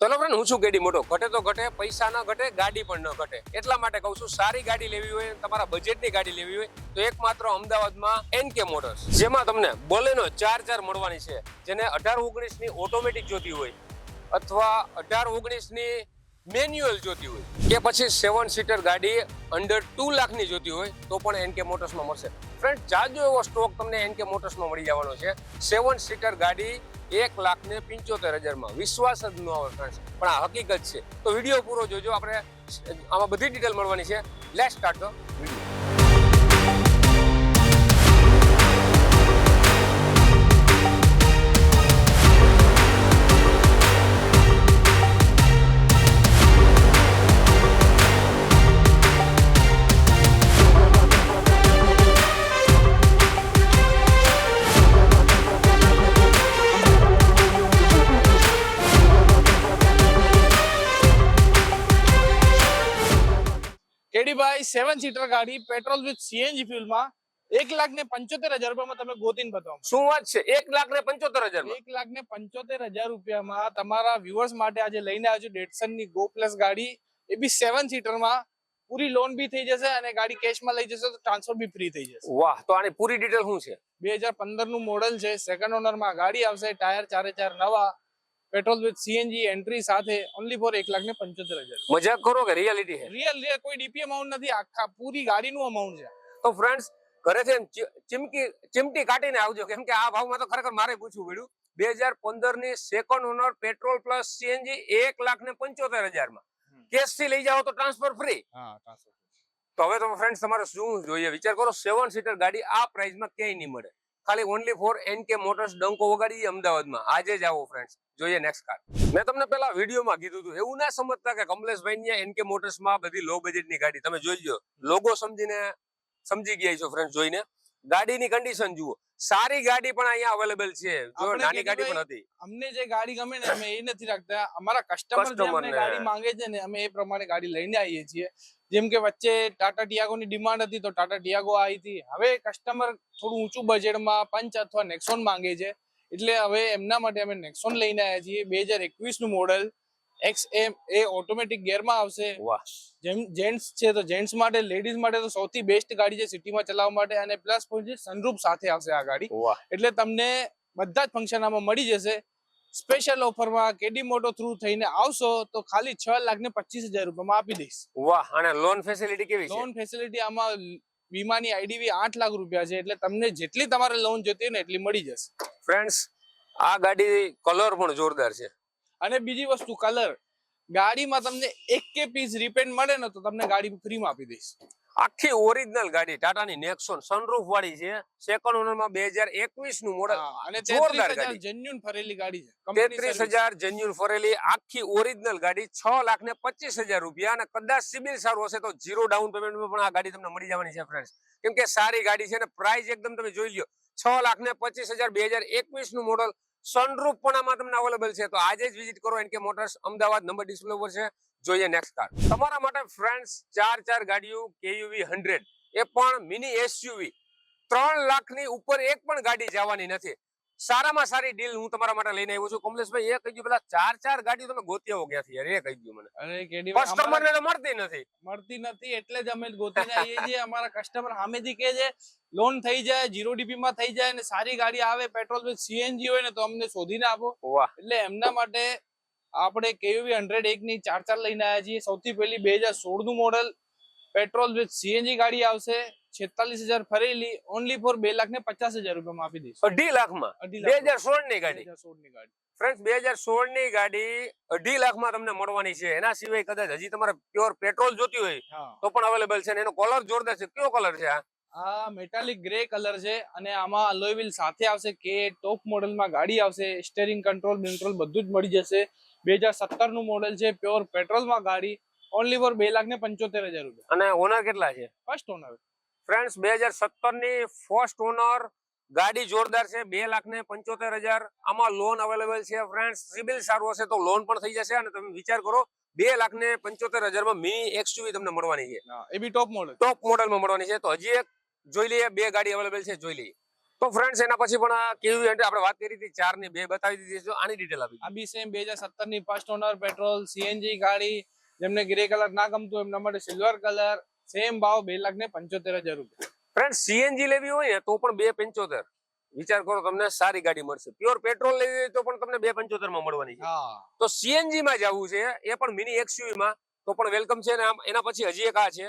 ચલો ફ્રેન્ડ, હું છું કેડી મોટો. ઘટે તો ઘટે, પૈસા ન ઘટે, ગાડી પણ ન ઘટે. એટલા માટે કહું છું, સારી ગાડી લેવી હોય, તમારા બજેટની ગાડી લેવી હોય તો એકમાત્ર અમદાવાદમાં એનકે મોટર્સ, જેમાં તમને બોલેનો 4x4 મળવાની છે. જેને 18-19 ની ઓટોમેટિક જોતી હોય અથવા 18-19 ની મેન્યુઅલ જોતી હોય કે પછી 7 સીટર ગાડી અંડર 2 લાખની જોતી હોય તો પણ એનકે મોટર્સમાં મળશે. ફ્રેન્ડ, જાજો એવો સ્ટોક તમને એનકે મોટર્સમાં મળી જવાનો છે. 7 સીટર ગાડી 1,75,000 વિશ્વાસ જ ન આવે ફ્રેન્ડ્સ, પણ આ હકીકત છે. તો વિડીયો પૂરો જોજો, આપણે આમાં બધી ડિટેલ મળવાની છે. Let's start the video. કેડીભાઈ 7 સીટર ગાડી પેટ્રોલ વિથ સીએનજી ફ્યુલ માં 1,75,000 રૂપિયામાં તમે ગોતીને બતાવો. શું વાત છે? 1,75,000 1,75,000 રૂપિયામાં તમારા વ્યુઅર્સ માટે આજે લઈને આવ્યો છું ડેટસન ની ગો પ્લસ ગાડી. એ બી 7 સીટર માં પૂરી લોન બી થઈ જશે અને ગાડી કેશમાં લઈ જશે તો ટ્રાન્સફર બી ફ્રી થઈ જશે. વાહ! તો આની પૂરી ડિટેલ શું છે? 2015 નું મોડેલ છે, સેકન્ડ ઓનર માં ગાડી આવશે, ટાયર 4x4 નવા, પેટ્રોલ વિથ સીએનજી એન્ટ્રી સાથે, ઓનલી ફોર 1,75,000. મજાક કરો કે રિયાલિટી છે? રિયલ કોઈ ડીપી અમાઉન્ટ નથી, આખા પૂરી ગાડીનું અમાઉન્ટ છે. તો ફ્રેન્ડ્સ, ઘરેથી ચીમટી કાઢીને આવજો, કેમ કે આ ભાવમાં તો ખરેખર મારે પૂછવું પડ્યું. 2015 ની second honour petrol plus CNG 1,75,000 માં કેશ થી લઈ જાઓ તો ટ્રાન્સફર ફ્રી. તો હવે તો ફ્રેન્ડ્સ તમારે શું જોઈએ વિચાર કરો. 7 સીટર ગાડી આ પ્રાઇસમાં ક્યાંય નહીં મળે. ખાલી ઓનલી ફોર એનકે મોટર્સ, ડંકો વગાડી અમદાવાદમાં. આજે જ આવો ફ્રેન્ડ્સ. જોઈએ નેક્સ્ટ કાર. મેં તમને પેલા વિડીયોમાં કીધું હતું, એવું ના સમજતા કે કમલેશભાઈ ની એનકે મોટર્સમાં બધી લો બજેટની ગાડી. તમે જોઈજો, લોગો સમજી ગયા છો ફ્રેન્ડ્સ. જોઈને ગાડીની કન્ડિશન જુઓ. સારી ગાડી પણ અહીંયા અવેલેબલ છે. જો નાની ગાડી પણ હતી. અમને જે ગાડી ગમે ને અમે એ નથી રાખતા, અમારા કસ્ટમર જે અમને ગાડી માંગે છે ને અમે એ પ્રમાણે ગાડી લઈને આવીએ છીએ. જેમ કે વચ્ચે ટાટા ટિયાગો ની ડિમાન્ડ હતી તો ટાટા ટિયાગો આવી હતી. હવે કસ્ટમર થોડું ઊંચું બજેટમાં પંચ અથવા નેક્સોન માંગે છે, એટલે હવે એમના માટે અમે નેક્સોન લઈને આવ્યા છીએ. 2021 નું મોડેલ, XM એ ઓટોમેટિક ગિયરમાં આવશે. વાહ! જેન્ટ્સ છે તો જેન્ટ્સ માટે, લેડીઝ માટે તો સૌથી બેસ્ટ ગાડી છે સિટીમાં ચલાવવા માટે. અને પ્લસ પોઈન્ટ છે, સનરૂફ સાથે આવશે આ ગાડી. એટલે તમને બધા જ ફંક્શન આમાં મળી જશે. સ્પેશિયલ ઓફરમાં કેડી મોટો થ્રુ થઈને આવશો તો ખાલી 6,25,000 રૂપિયામાં આપી દઈશ. વાહ! અને લોન ફેસિલિટી કેવી છે? લોન ફેસિલિટી આમાં વીમાની આઈડીવી 8 લાખ રૂપિયા છે, એટલે તમને જેટલી તમારે લોન જોતી હોય ને એટલી મળી જશે. ફ્રેન્ડ્સ, આ ગાડી કલર પણ જોરદાર છે. અને બીજી વસ્તુ, કલર ગાડીમાં તમને એક કે પીસ રિપેન્ટ મળે ને તો તમને ગાડી ફ્રીમાં આપી દઈશ. આખી ઓરિજિનલ ગાડી ટાટાની નેક્સોન સનરૂફ વાળી છે. સેકન્ડ ઓનરમાં 2021 નું મોડેલ. અને 33,000 જેન્યુઇન ફરેલી ગાડી છે. 33,000 જેન્યુઇન ફરેલી આખી ઓરિજિનલ ગાડી 6,25,000 રૂપિયા. અને કદાચ સિબિલ સારું હશે તો 0 ડાઉન પેમેન્ટમાં પણ આ ગાડી તમને મળી જવાની છે ફ્રેન્ડ્સ. કેમ કે સારી ગાડી છે ને પ્રાઇસ એકદમ તમે જોઈ લ્યો. 6,25,000 2021 નું મોડેલ. સનરૂફ પણ આમાં તમને અવેલેબલ છે. તો આજે જ વિઝિટ કરો NK motors Ahmedabad. Number display ઉપર છે. જોઈએ નેક્સ્ટ કાર. તમારા માટે ફ્રેન્ડ્સ 4x4 ગાડીઓ કેયુવી 100, એ પણ મિની એસયુવી. 3 લાખની ઉપર એક પણ ગાડી જવાની નથી. સારામાં સારી ડીલ હું તમારા માટે લઈને આવ્યો છું. કમલેશભાઈ, એ કહી દો, પેલા 4x4 ગાડીઓ તમે ગોતી આવો ક્યાંથી યાર? એ કહી દો મને. અરે કેડી કસ્ટમરને તો મળતી નથી એટલે જ અમે ગોતીને આવીએ છીએ. અમારા કસ્ટમર સામેથી કહે છે લોન થઈ જાય, 0 DP માં થઈ જાય, અને સારી ગાડી આવે, પેટ્રોલ વિથ સીએનજી હોય ને તો અમને શોધીને આપો. વાહ! એટલે એમના માટે આપણે કેયુવી 101 ની 4x4 લઈને આવ્યા છીએ. સૌથી પહેલી 2016 નું મોડેલ, પેટ્રોલ વિથ સીએનજી ગાડી આવશે, 46,000 ફરેલી, ઓનલી ફોર 2,50,000 રૂપિયામાં આપી દઈશ. 2.5 લાખમાં 2016 ની ગાડી. 2016 ની ગાડી ફ્રેન્ડ્સ, 2016 ની ગાડી 2.5 લાખમાં તમને મળવાની છે. એના સિવાય કદાચ હજી તમારે પ્યોર પેટ્રોલ જોતી હોય તો પણ અવેલેબલ છે. એનો કલર જોરદાર છે. કયો કલર છે આ? મેટાલિક ગ્રે કલર છે અને આમાં અલોય વ્હીલ સાથે આવશે. કે ટોપ મોડેલમાં ગાડી આવશે. સ્ટીયરિંગ કંટ્રોલ કંટ્રોલ બધું જ મળી જશે. 2017 નું મોડેલ છે, પ્યોર પેટ્રોલમાં ગાડી, ઓનલી ફોર 2,75,000 રૂપિયા. અને ઓનર કેટલા છે? First honour. ફ્રેન્ડ્સ, 2017 ની ફર્સ્ટ ઓનર ગાડી જોરદાર છે. 2,75,000. આમાં લોન અવેલેબલ છે ફ્રેન્ડ્સ. સિબિલ સારું હશે તો લોન પણ થઈ જશે. અને તમે વિચાર કરો, 2,75,000 માં મિની એક્સયુવી તમને મળવાની છે. એ બી ટોપ મોડેલ. ટોપ મોડેલમાં મળવાની છે. તો હજી એક જોઈ લઈએ, 2 ગાડી અવેલેબલ છે, જોઈ લઈએ. તો ફ્રેન્ડ્સ એના પછી પણ આ કેવી આપણે વાત કરી હતી 4 ની 2 બતાવી દીધી છે, તો આની ડિટેલ આપી આ બી સેમ 2017 ની ફર્સ્ટ ઓનર પેટ્રોલ સીએનજી ગાડી, જેમને ગ્રે કલર ના ગમતું એમના માટે સિલ્વર કલર, સેમ ભાવ 2,75,000 રૂપિયા. ફ્રેન્ડ સીએનજી લેવી હોય ને તો પણ 2,75,000, વિચાર કરો તમને સારી ગાડી મળશે. પ્યોર પેટ્રોલ લેવી હોય તો પણ તમને 2,75,000 માં મળવાની છે. હા, તો સીએનજી માં જવું છે એ પણ મિની એક્સયુવી માં, તો પણ વેલકમ છે. ને એના પછી હજી એક આ છે,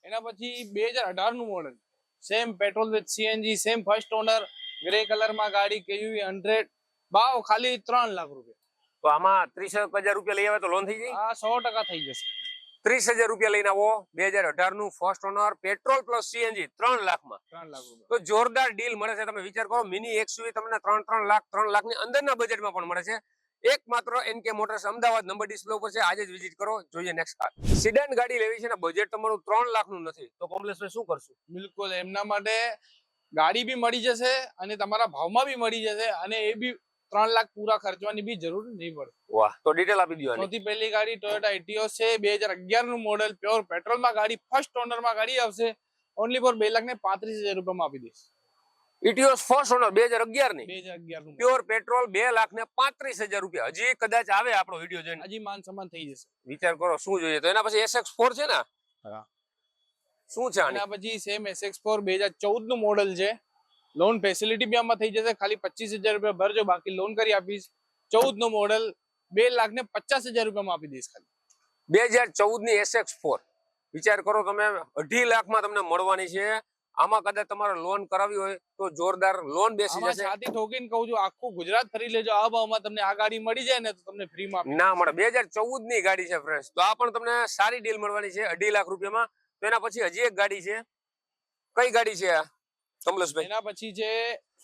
એના પછી 2018 નું model, same petrol with CNG, same first owner, grey colour માં ગાડી, કેયુવી 100, ભાવ ખાલી 3 લાખ રૂપિયા. તો આમાં 30,000 રૂપિયા લઈ આવે તો લોન થઈ જાય. આ 100% થઈ જશે. 30,000 રૂપિયા લઈને આવો, 2018 નું first honour petrol plus CNG 3 લાખમાં. 3 lakh રૂપિયા. તો જોરદાર ડીલ મળે છે. તમે વિચાર કરો, મિની એક્સયુવી તમને 3 લાખ ની અંદરના બજેટમાં પણ મળે છે. એકમાત્ર NK motors Ahmedabad, number display ઉપર છે. આજે જ વિઝિટ કરો. જોઈએ નેક્સ્ટ કાર. સિડાન ગાડી લેવી છે ને બજેટ તમારું 3 લાખ નું નથી, તો કમલેશભાઈ શું કરશું? બિલકુલ એમના માટે ગાડી બી મળી જશે અને તમારા ભાવમાં બી મળી જશે, અને એ બી 3 લાખ પૂરા ખર્ચવાની બી જરૂર નહીં પડે. વાહ, તો ડિટેલ આપી દો. સૌથી પહેલી ગાડી ટોયોટા એટિયોસ છે, 2011 નું મોડેલ, પ્યોર પેટ્રોલ માં ગાડી, ફર્સ્ટ ઓનર માં ગાડી આવશે. ઓનલી ફોર 2,35,000 રૂપિયામાં આપી દઈશ. ઇટિયોસ ફર્સ્ટ ઓનર 2011 ની 2011 નું પ્યોર પેટ્રોલ 2,35,000 રૂપિયા. હજી કદાચ આવે આપણો વિડીયો જોઈને, હજી માન સમાન થઈ જશે. વિચાર કરો શું જોઈએ. તો એના પછી SX4 છે ને, હા, શું છે આની? એના પછી સેમ SX4 2014 નું મોડેલ છે. લોન ફેસિલિટી બી આમાં થઈ જશે. ખાલી 25,000 રૂપિયા ભરજો, બાકી લોન કરી આપીશ. 14 નું મોડેલ 2,50,000 રૂપિયામાં આપી દઈશ ખાલી. 2014 ની SX4 વિચાર કરો તમે, 2.5 લાખમાં તમને મળવાની છે. આમાં કદાચ તમારે લોન કરાવી હોય તો જોરદાર લોન બેસી આમાં જશે. છાતી ઠોકીને કહું છું, આખું ગુજરાત ફરી લેજો. આ ભાવમાં તમને આ ગાડી મળી જાય ને તો તમને ફ્રીમાં આપી ના મળે. 2014 ની ગાડી છે ફ્રેન્ડ્સ, તો આ પણ તમને સારી ડીલ મળવાની છે 2.5 લાખ રૂપિયામાં. તો એના પછી હજી એક ગાડી છે. કઈ ગાડી છે આ કમલેશભાઈ? એના પછી છે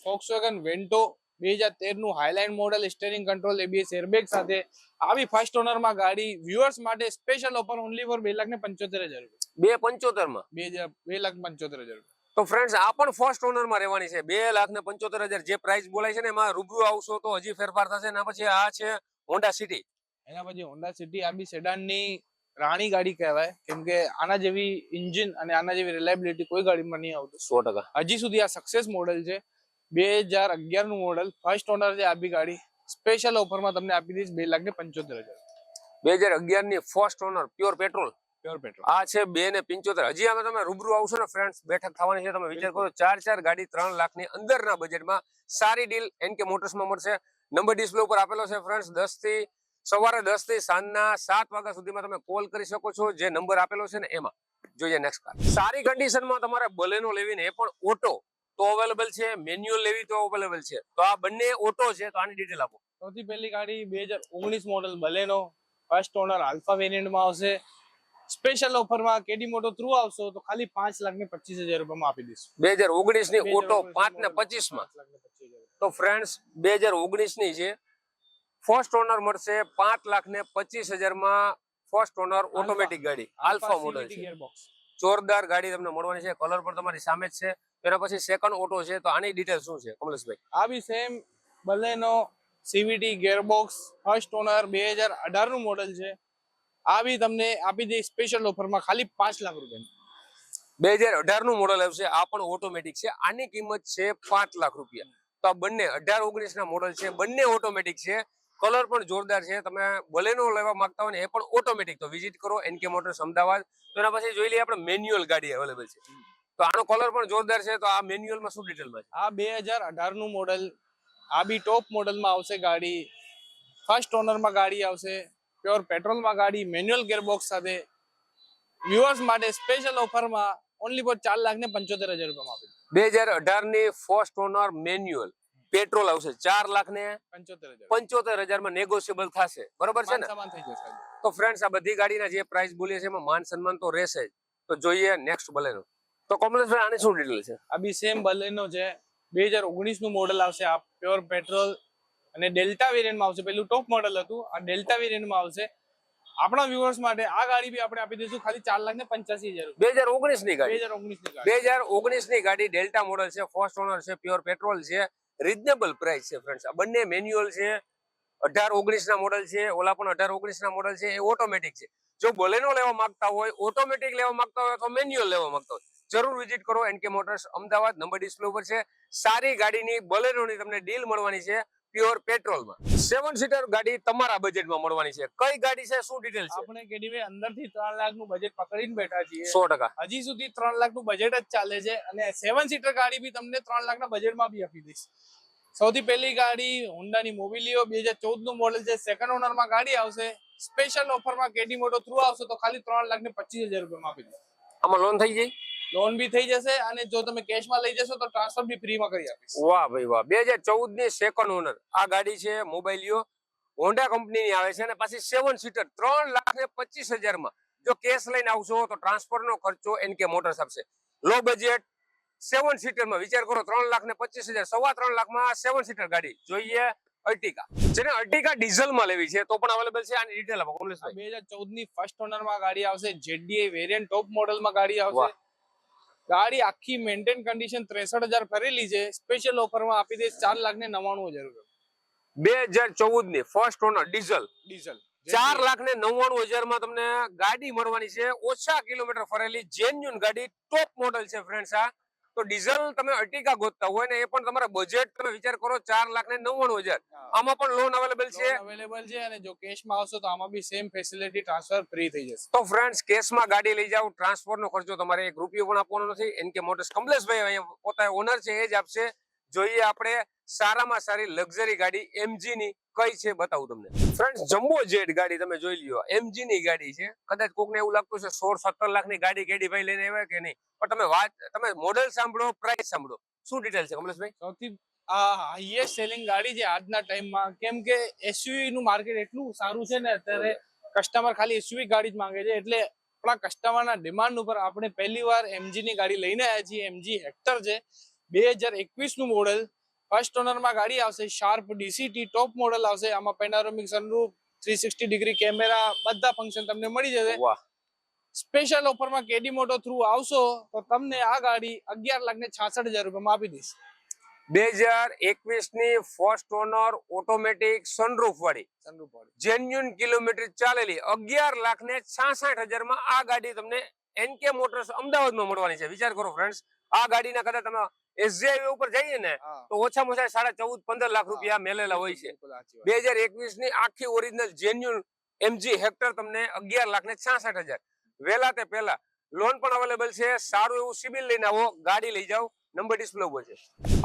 Volkswagen Vento, 2013 નું highline model, steering control, ABS airbag સાથે. આવી ફર્સ્ટ ઓનર માં ગાડી વ્યુઅર્સ માટે સ્પેશિયલ ઓફર, ઓનલી ફોર 2,75,000 રૂપિયા. 2,75,000 માં 2,75,000 રૂપિયા. તો ફ્રેન્ડ્સ આ પણ ફર્સ્ટ ઓનર માં રહેવાની છે. 2,75,000 જે પ્રાઇસ બોલાય છે ને, એમાં રૂબરૂ આવશો તો હજી ફેરફાર થશે. એના પછી આ છે હોન્ડા સિટી. એના પછી હોન્ડા સિટી, આ બી સેડાન ની રાણી ગાડી કહેવાય, કેમ કે આના જેવી ઇન્જિન અને આના જેવી રિલાયબિલિટી કોઈ ગાડીમાં નહીં આવતું. 100%. હજી સુધી આ સક્સેસ મોડેલ છે. 2011 નું મોડેલ, ફર્સ્ટ ઓનર છે. આ બી ગાડી સ્પેશિયલ ઓફરમાં તમને આપી દઈશ 2,75,000. 2011 ની first honour pure petrol, pure petrol. આ છે 2,75,000. હજી આમાં તમે રૂબરૂ આવશો ને ફ્રેન્ડ્સ, બેઠક થવાની છે. તમે વિચાર કરો, 4 ગાડી 3 લાખ ની અંદરના બજેટમાં સારી ડીલ એનકે મોટર્સમાં મળશે. નંબર ડિસ્પ્લે ઉપર આપેલો છે ફ્રેન્ડ્સ. સવારે 10 થી સાંજના 7 વાગ્યા સુધીમાં તમે કોલ કરી શકો છો, જે નંબર આપેલો છે ને એમાં. જોઈએ નેક્સ્ટ કાર. સારી કન્ડિશનમાં તમારે બલેનો લેવી ને એ પણ ઓટો, તો અવેલેબલ છે. મેન્યુઅલ લેવી તો અવેલેબલ છે. તો આ બંને ઓટો છે. તો આની ડિટેલ આપો. સૌથી પહેલી ગાડી 2019 model Baleno, first owner, alpha વેરિયન્ટમાં આવશે. સ્પેશિયલ ઓફરમાં કેડી મોટો થ્રુ આવશો તો ખાલી 5,25,000 રૂપિયામાં આપી દઈશું. 2019 ની ઓટો 5 ને 25 માં. 5,25,000. તો ફ્રેન્ડ્સ 2019 ની છે. ફર્સ્ટ ઓનર મળશે 5,25,000 માં. ફર્સ્ટ ઓનર ઓટોમેટિક ગાડી, આલ્ફા મોડેલ CVT છે. gearbox. જોરદાર ગાડી તમને મળવાની છે. કલર પણ તમારી સામે જ છે. એના પછી સેકન્ડ ઓટો છે. તો આની ડિટેલ શું છે કમલેશભાઈ? આ બી same Baleno, CVT gearbox, first owner, 2018 નું મોડેલ છે. આ બી તમને આપી દે સ્પેશિયલ ઓફરમાં ખાલી 5 લાખ રૂપિયા. 2018 નું મોડેલ આવશે. આ પણ ઓટોમેટિક છે. આની કિંમત છે 5 લાખ રૂપિયા. તો આ બંને 18-19 ના મોડેલ છે. બંને ઓટોમેટિક છે. કલર પણ જોરદાર છે. તમે બલેનો લેવા માંગતા હોય ને એ પણ ઓટોમેટિક, તો વિઝિટ કરો એનકે મોટર્સ અમદાવાદ. તો એના પછી જોઈ લઈએ આપણે મેન્યુઅલ ગાડી અવેલેબલ છે. તો આનો કલર પણ જોરદાર છે. તો આ મેન્યુઅલમાં શું ડિટેલમાં છે? આ 2018 નું મોડેલ, આ બી ટોપ મોડેલમાં આવશે ગાડી. ફર્સ્ટ ઓનરમાં ગાડી આવશે. પ્યોર પેટ્રોલમાં ગાડી, મેન્યુઅલ ગિયરબોક્સ સાથે. વ્યુઅર્સ માટે સ્પેશિયલ ઓફરમાં ઓનલી ફોર 4,75,000 રૂપિયામાં આપી. 2018 ની ફર્સ્ટ ઓનર મેન્યુઅલ પેટ્રોલ આવશે. 4,75,000 75,000 માં નેગોશિયેબલ થશે. બરોબર છે ને? સમાન થઈ જશે. તો ફ્રેન્ડ્સ આ બધી ગાડીના જે પ્રાઇસ બોલીએ છે એમાં માન સન્માન તો રહેશે જ. તો જોઈએ નેક્સ્ટ બલેનો. તો કમલેશભાઈ આની શું ડિટેલ છે? આ બી સેમ બલેનો છે. 2019 નું મોડેલ આવશે. આ પ્યોર પેટ્રોલ અને ડેલ્ટા વેરિયન્ટમાં આવશે. પેલું ટોપ મોડેલ હતું, આ ડેલ્ટા વેરિયન્ટમાં આવશે. આપણા વ્યુઅર્સ માટે આ ગાડી બી આપણે આપી દઈશું ખાલી 4,85,000 રૂપિયા. 2019 ની ગાડી. 2019 ની ગાડી. 2019 ની ગાડી ડેલ્ટા મોડેલ છે. ફર્સ્ટ ઓનર છે. પ્યોર પેટ્રોલ છે. રીઝનેબલ પ્રાઇસ છે ફ્રેન્ડ્સ. આ બંને મેન્યુઅલ છે. 18-19 ના મોડેલ છે. ઓલા પણ 18-19 ના મોડેલ છે. એ ઓટોમેટિક છે. જો બોલેનો લેવા માંગતા હોય, ઓટોમેટિક લેવા માંગતા હોય, તો મેન્યુઅલ લેવા માંગતા હોય, જરૂર વિઝિટ કરો NK motors Ahmedabad. Number display ઉપર છે. સારી ગાડીની બોલેરોની તમને ડીલ મળવાની છે પ્યોર પેટ્રોલમાં. 7 સીટર ગાડી તમારા બજેટમાં મળવાની છે. કઈ ગાડી છે, શું ડિટેલ છે? આપણે કેડીભાઈ અંદરથી 3 લાખનું બજેટ પકડીને બેઠા છીએ. 100%. હજી સુધી 3 લાખનું બજેટ જ ચાલે છે અને 7 સીટર ગાડી બી તમને 3 લાખના બજેટમાં બી આપી દઈશ. સૌથી પહેલી ગાડી હોન્ડાની મોબિલિયો 2014 નું મોડેલ છે. સેકન્ડ ઓનરમાં ગાડી આવશે. સ્પેશિયલ ઓફરમાં કેડી મોટો થ્રુ આવશે તો ખાલી 3,25,000 રૂપિયામાં આપી દઈશ. આમાં લોન થઈ જાય? લોન બી થઈ જશે અને જો તમે કેશમાં લઈ જશો તો ટ્રાન્સફર બી ફ્રીમાં કરી આપીશ. વાહ ભાઈ વાહ. 2014 ની સેકન્ડ ઓનર આ ગાડી છે. મોબાઈલિયો હોન્ડા કંપનીની આવે છે અને પાછી 7 સીટર 3,25,000 માં જો કેશ લઈને આવશો તો ટ્રાન્સફર નો ખર્ચો એનકે મોટર્સ આપશે. લો બજેટ 7 સીટર માં વિચાર કરો, 3,25,000, 3.25 લાખમાં 7 સીટર ગાડી જોઈએ. અર્ટિકા, જેને અર્ટિકા ડીઝલ માં લેવી છે તો પણ અવેલેબલ છે. આની ડિટેલ આપો કમલેશભાઈ. 2014 ની ફર્સ્ટ ઓનર માં ગાડી આવશે. ZDI વેરિયન્ટ ટોપ મોડેલ માં ગાડી આવશે. ગાડી આખી મેન્ટેન કન્ડિશન 63,000 ફરેલી છે. સ્પેશિયલ ઓફરમાં આપી દઈશ 4,99,000 રૂપિયા. 2014 ની ફર્સ્ટ ઓનર ડીઝલ ડીઝલ 4,99,000 માં તમને ગાડી મળવાની છે. ઓછા કિલોમીટર ફરેલી જેન્યુન ગાડી, ટોપ મોડલ છે ફ્રેન્ડ્સ. આ તો ડીઝલ તમે અર્ટિકા ગોતતા હોય ને એ પણ તમારા બજેટ તમે વિચાર કરો 4,99,000. આમાં પણ લોન અવેલેબલ છે. અવેલેબલ છે અને જો કેશમાં આવશો તો આમાં બી સેમ ફેસિલિટી ટ્રાન્સફર ફ્રી થઈ જશે. તો ફ્રેન્ડ્સ, કેશમાં ગાડી લઈ જાવ, ટ્રાન્સફર નો ખર્ચો તમારે 1 રૂપિયો પણ આપવાનો નથી. એનકે મોટર્સ કમલેશભાઈ અહીંયા પોતા ઓનર છે એ જ આપશે. જોઈએ આપણે સારામાં સારી લક્ઝરી ગાડી એમજી ની કઈ છે બતાવું તમને. ફ્રેન્ડ્સ, જમ્બો જેટ ગાડી તમે જોઈ લ્યો. એમજી ની ગાડી છે. કદાચ કોકને એવું લાગતું છે 16-17 લાખની ગાડી કેડીભાઈ લઈને આવ્યા કે નહીં, પણ તમે મોડેલ સાંભળો, પ્રાઇસ સાંભળો. શું ડિટેલ છે કમલેશભાઈ? સૌથી આ હાઈએસ્ટ સેલિંગ ગાડી છે આજના ટાઈમમાં, કેમ કે એસયુવી નું માર્કેટ એટલું સારું છે ને અત્યારે કસ્ટમર ખાલી એસયુવી ગાડી જ માંગે છે. એટલે આપણા કસ્ટમરના ડિમાન્ડ ઉપર આપણે પહેલી વાર એમજી ની ગાડી લઈને આવ્યા છીએ. એમજી હેક્ટર છે. 2021 નું મોડેલ. ફર્સ્ટ ઓનરમાં ગાડી આવશે. શાર્પ ડીસીટી ટોપ મોડેલ આવશે. આમાં પેનોરામિક સનરૂફ, 360 ડિગ્રી કેમેરા, બધા ફંક્શન તમને મળી જશે. વાહ. સ્પેશિયલ ઓફરમાં કેડી મોટો થ્રુ આવશો તો તમને આ ગાડી 11,66,000 રૂપિયામાં આપી દઈશ. 2021 ની ફર્સ્ટ ઓનર ઓટોમેટિક સનરૂફ વાળી જેન્યુન કિલોમીટર ચાલેલી 11,66,000 માં આ ગાડી તમને એનકે મોટર્સ અમદાવાદમાં મળવાની છે. વિચાર કરો ફ્રેન્ડ્સ, આ ગાડીના કદાચ તમે એસજી ઉપર જઈએ ને તો ઓછામાં ઓછા 14-15 લાખ રૂપિયા મેલેલા હોય છે. 2021 ની આખી ઓરિજિનલ જેન્યુન એમજી હેક્ટર તમને 11,66,000. વહેલા તે પહેલા લોન પણ અવેલેબલ છે. સારું એવું સિબિલ લઈને આવો, ગાડી લઈ જાઓ. નંબર ડિસ્પ્લે ઉપર છે.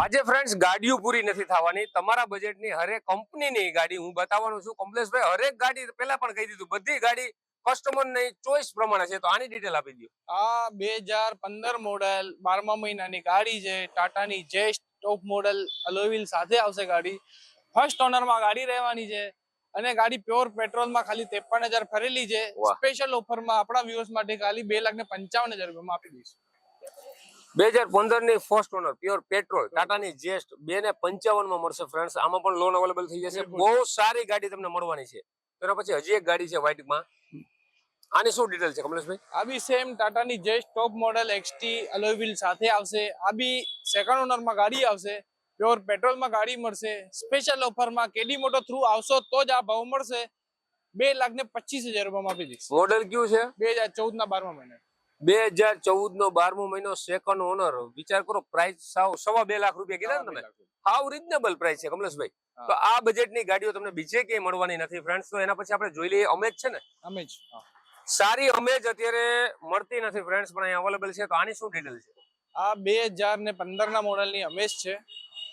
આજે ફ્રેન્ડ્સ, ગાડીઓ પૂરી નથી થવાની. તમારા બજેટની હરેક કંપનીની ગાડી હું બતાવવાનું છું. કમલેશભાઈ હરેક ગાડી પહેલા પણ કહી દીધું, બધી ગાડી કસ્ટમરની ચોઈસ પ્રમાણે છે. તો આની ડિટેલ આપી દો. આ 2015 મોડેલ 12મા મહિનાની ગાડી છે. ટાટાની જેસ્ટ ટોપ મોડેલ અલોય સાથે આવશે ગાડી. ફર્સ્ટ ઓનરમાં ગાડી રહેવાની છે અને ગાડી પ્યોર પેટ્રોલમાં ખાલી 53,000 ફરેલી છે. સ્પેશિયલ ઓફરમાં આપણા વ્યુઅર્સ માટે ખાલી 2,55,000 રૂપિયામાં આપી દઈશું. 2015 ની ફર્સ્ટ ઓનર પ્યોર પેટ્રોલ ટાટાની જેસ્ટ 2,55 માં મળશે ફ્રેન્ડ્સ. આમાં પણ લોન અવેલેબલ થઈ જશે. બહુ સારી ગાડી તમને મળવાની છે. તેના પછી હજી એક ગાડી છે વ્હાઇટમાં. આની શું ડિટેલ છે કમલેશભાઈ? આ બી સેમ ટાટાની Zest top model XT alloy wheel સાથે આવશે. આ બી સેકન્ડ ઓનરમાં ગાડી આવશે. પ્યોર પેટ્રોલમાં ગાડી મળશે. સ્પેશિયલ ઓફરમાં કેડી મોટો થ્રુ આવશો તો જ આ ભાવ મળશે. 2,25,000 રૂપિયામાં આપી દઈશ. મોડેલ કયું છે? 2014 ના 12મા મહિના. 2014 નો 12મો મહિનો, સેકન્ડ ઓનર. વિચાર કરો, પ્રાઇસ 2.5 લાખ રૂપિયા કીધા ને તમે. હાવ રીઝનેબલ પ્રાઇસ છે કમલેશભાઈ. તો આ બજેટની ગાડીઓ તમને બીજે ક્યાંય મળવાની નથી ફ્રેન્ડ્સ. તો એના પછી આપણે જોઈ લઈએ અમેજ છે ને. અમેજ સારી અમેજ અત્યારે મળતી નથી ફ્રેન્ડ્સ, પણ અહીંયા અવેલેબલ છે. તો આની શું ડિટેલ છે? આ 2015 ના મોડેલની અમેજ છે.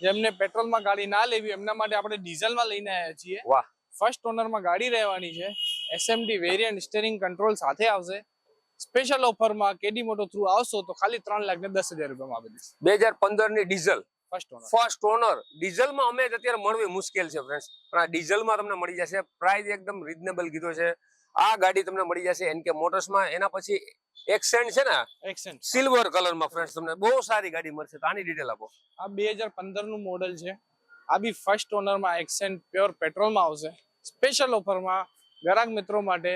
જેમને પેટ્રોલમાં ગાડી ના લેવી એમના માટે આપણે ડીઝલમાં લઈને આવ્યા છીએ. વાહ. ફર્સ્ટ ઓનરમાં ગાડી રહેવાની છે. એસએમડી વેરિયન્ટ સ્ટીયરિંગ કંટ્રોલ સાથે આવશે. સ્પેશિયલ ઓફરમાં કેડી મોટો થ્રુ આવશો તો ખાલી 3,10,000 રૂપિયામાં આપી દઈશ. 2015 ની ડીઝલ ફર્સ્ટ ઓનર. ડીઝલમાં અમે અત્યારે મળવી મુશ્કેલ છે ફ્રેન્ડ્સ, પણ આ ડીઝલમાં તમને મળી જશે. પ્રાઇસ એકદમ રીઝનેબલ કીધો છે. આ ગાડી તમને મળી જશે એનકે મોટર્સમાં. એના પછી એક્સેન્ટ છે ને, એક્સેન્ટ સિલ્વર કલરમાં ફ્રેન્ડ્સ તમને બહુ સારી ગાડી મળશે. તો આની ડિટેલ આપો. આ 2015 નું મોડેલ છે. આ બી ફર્સ્ટ ઓનરમાં એક્સેન્ટ પ્યોર પેટ્રોલમાં આવશે. સ્પેશિયલ ઓફરમાં ગ્રાહક મિત્રો માટે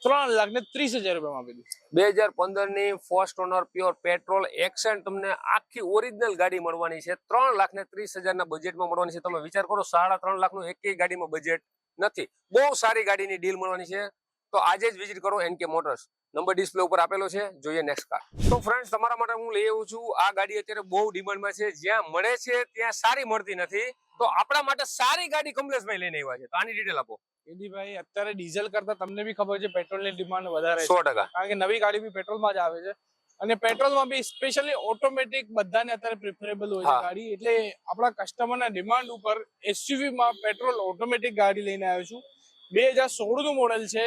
3,30,000 રૂપિયામાં આપી દઈશ. 2015 ની first honour pure petrol accent તમને આખી ઓરિજિનલ ગાડી મળવાની છે. 3,30,000 ના બજેટમાં મળવાની છે. તમે વિચાર કરો, 3.5 લાખનું એકેય ગાડીમાં બજેટ નથી. બહુ સારી ગાડીની ડીલ મળવાની છે. તો આજે જ વિઝિટ કરો એનકે મોટર્સ. નંબર ડિસ્પ્લે ઉપર આપેલો છે. જોઈએ નેક્સ્ટ કાર. તો ફ્રેન્ડ્સ, તમારા માટે હું લઈ આવ્યો છું. આ ગાડી અત્યારે બહુ ડિમાન્ડમાં છે. જ્યાં મળે છે ત્યાં સારી મળતી નથી. તો આપણા માટે સારી ગાડી કમલેશભાઈ લઈને આવ્યા છે. તો આની ડિટેલ આપો. ભાઈ, અત્યારે ડીઝલ કરતા તમને બી ખબર છે પેટ્રોલની ડિમાન્ડ વધારે છે. 100%. કારણ કે નવી ગાડી બી પેટ્રોલમાં જ આવે છે. અને પેટ્રોલમાં બી સ્પેશિયલી ઓટોમેટિક બધાને અત્યારે પ્રિફરેબલ હોય છે ગાડી. એટલે આપણા કસ્ટમરના ડિમાન્ડ ઉપર એસયુવી માં પેટ્રોલ ઓટોમેટિક ગાડી લઈને આવ્યો છું. 2016 નું મોડેલ છે.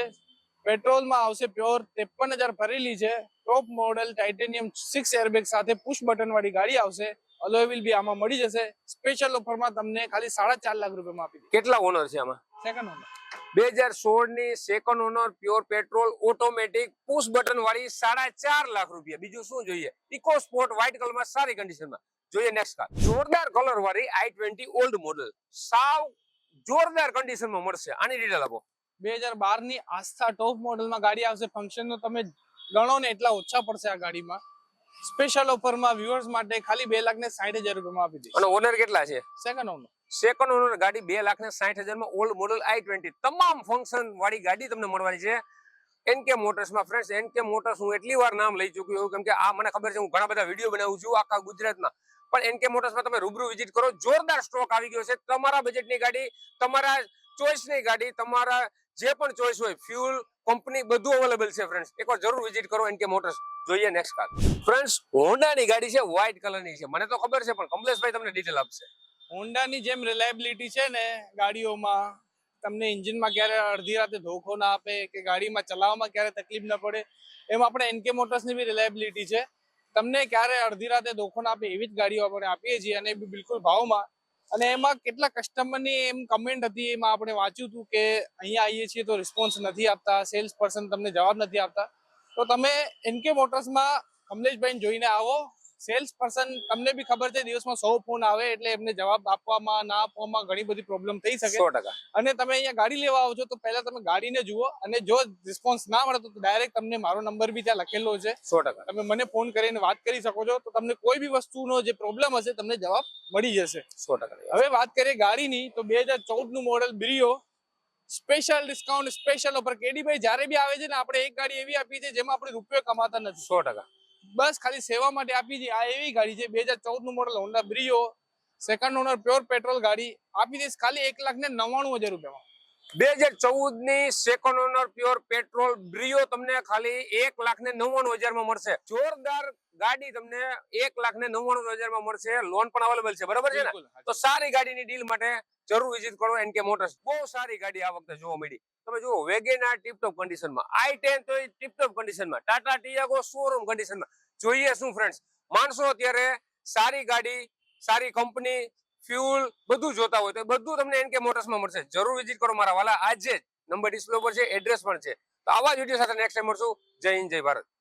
પેટ્રોલમાં આવશે પ્યોર 53,000 ભરેલી છે. ટોપ મોડેલ ટાઇટેનિયમ 6 એરબેગ સાથે પુશ બટન વાળી ગાડી આવશે. અલોય વ્હીલ બી આમાં મળી જશે. સ્પેશિયલ ઓફરમાં તમને ખાલી 4.5 લાખ રૂપિયામાં આપી દે. કેટલા ઓનર છે આમાં? Second owner. 2016 ની second owner pure petrol automatic push button વાળી 4.5 લાખ રૂપિયા. બીજું શું જોઈએ? ઇકો સ્પોર્ટ વ્હાઇટ કલરમાં સારી કન્ડિશનમાં. જોઈએ નેક્સ્ટ કાર. જોરદાર કલર વાળી i20 ઓલ્ડ મોડેલ સાવ જોરદાર કન્ડિશનમાં મળશે. આની ડિટેલ આપો. 2012 ની આસ્થા ટોપ મોડેલમાં ગાડી આવશે. ફંક્શન નો તમે ગણો ને એટલા ઓછા પડશે આ ગાડીમાં. સ્પેશિયલ ઓફરમાં વ્યુઅર્સ માટે ખાલી 2,60,000 રૂપિયામાં આપી દઈશ. અને ઓનર કેટલા છે? Second owner. સેકન્ડ ઓનર ગાડી 2,60,000 માં ઓલ્ડ મોડેલ i20 તમામ ફંક્શન વાળી ગાડી તમને મળવાની છે એનકે મોટર્સમાં. ફ્રેન્ડ્સ, એનકે મોટર્સ હું એટલી વાર નામ લઈ ચૂક્યો કેમ કે આ મને ખબર છે. હું ઘણા બધા વિડીયો બનાવું છું આખા ગુજરાતમાં. પણ એનકે મોટર્સમાં તમે રૂબરૂ વિઝિટ કરો. જોરદાર સ્ટોક આવી ગયો છે. તમારા બજેટની ગાડી, તમારા ચોઈસની ગાડી, તમારા જે પણ ચોઈસ હોય, ફ્યુલ, કંપની, બધું અવેલેબલ છે. ફ્રેન્ડ્સ, એકવાર જરૂર વિઝિટ કરો એનકે મોટર્સ. જોઈએ નેક્સ્ટ કાર. ફ્રેન્ડ્સ, હોન્ડાની ગાડી છે. વ્હાઇટ કલરની છે. મને તો ખબર છે પણ કમલેશભાઈ તમને ડિટેલ આપશે. હોન્ડાની જેમ રિલાયબિલિટી છે ને ગાડીઓમાં, તમને એન્જિનમાં ક્યારે અડધી રાતે ધોખો ના આપે કે ગાડીમાં ચલાવવામાં ક્યારે તકલીફ ના પડે, એમ આપણે એનકે મોટર્સની બી રિલાયબિલિટી છે. તમને ક્યારે અડધી રાતે ધોખો ના આપે એવી જ ગાડીઓ આપણે આપીએ છીએ, અને બી બિલકુલ ભાવમાં. અને એમાં કેટલા કસ્ટમરની એમ કમેન્ટ હતી, એમાં આપણે વાંચ્યું હતું કે અહીંયા આવીએ છીએ તો રિસ્પોન્સ નથી આપતા, સેલ્સ પર્સન તમને જવાબ નથી આપતા. તો તમે એનકે મોટર્સમાં કમલેશભાઈને જોઈને આવો. સેલ્સ પર્સન, તમને બી ખબર છે દિવસમાં 100 ફોન આવે, એટલે એમને જવાબ આપવામાં ના આપવામાં ઘણી બધી પ્રોબ્લેમ થઈ શકે. 100%. અને તમે અહીંયા ગાડી લેવા આવો છો તો પહેલા તમે ગાડીને જુઓ, અને જો રિસ્પોન્સ ના મળે તો ડાયરેક્ટ તમને મારો નંબર બી ત્યાં લખેલો છે. 100%. તમે મને ફોન કરીને વાત કરી શકો છો. તો તમને કોઈ બી વસ્તુનો જે પ્રોબ્લેમ હશે તમને જવાબ મળી જશે. 100%. હવે વાત કરીએ ગાડીની, તો 2014 નું model Brio. Special discount, special offer. કેડીભાઈ જ્યારે બી આવે છે ને, આપણે એક ગાડી એવી આપી છે જેમાં આપણે રૂપિયો કમાતા નથી. 100%. બસ ખાલી સેવા માટે આપી છે. આ એવી ગાડી છે. 2014 નું model Honda Brio, second owner pure petrol ગાડી આપી દઈશ ખાલી 1,99,000 રૂપિયામાં. 2014 ની second owner pure petrol Brio તમને ખાલી 1,99,000 માં મળશે. જોરદાર ગાડી તમને 1,99,000 માં મળશે. લોન પણ અવેલેબલ છે, બરાબર છે ને? તો સારી ગાડીની ડીલ માટે જરૂર વિઝિટ કરો એનકે મોટર્સ. બહુ સારી ગાડી આ વખતે જોવા મળી. તમે જુઓ, વેગેનાર ટીપટોપ કન્ડિશનમાં, i10 તો ટીપટોપ કન્ડિશનમાં, ટાટા ટિયાગો શોરૂમ કન્ડિશનમાં. જોઈએ શું ફ્રેન્ડ્સ, માણસો અત્યારે સારી ગાડી, સારી કંપની, ફ્યુલ બધું જોતા હોય તો બધું તમને એનકે મોટર્સમાં મળશે. જરૂર વિઝિટ કરો મારા વાલા. આજે જ નંબર ડિસ્પ્લે પર છે, એડ્રેસ પણ છે. તો આવા જ વિડીયો સાથે નેક્સ્ટ ટાઈમ મળશું. જય હિન્દ, જય ભારત.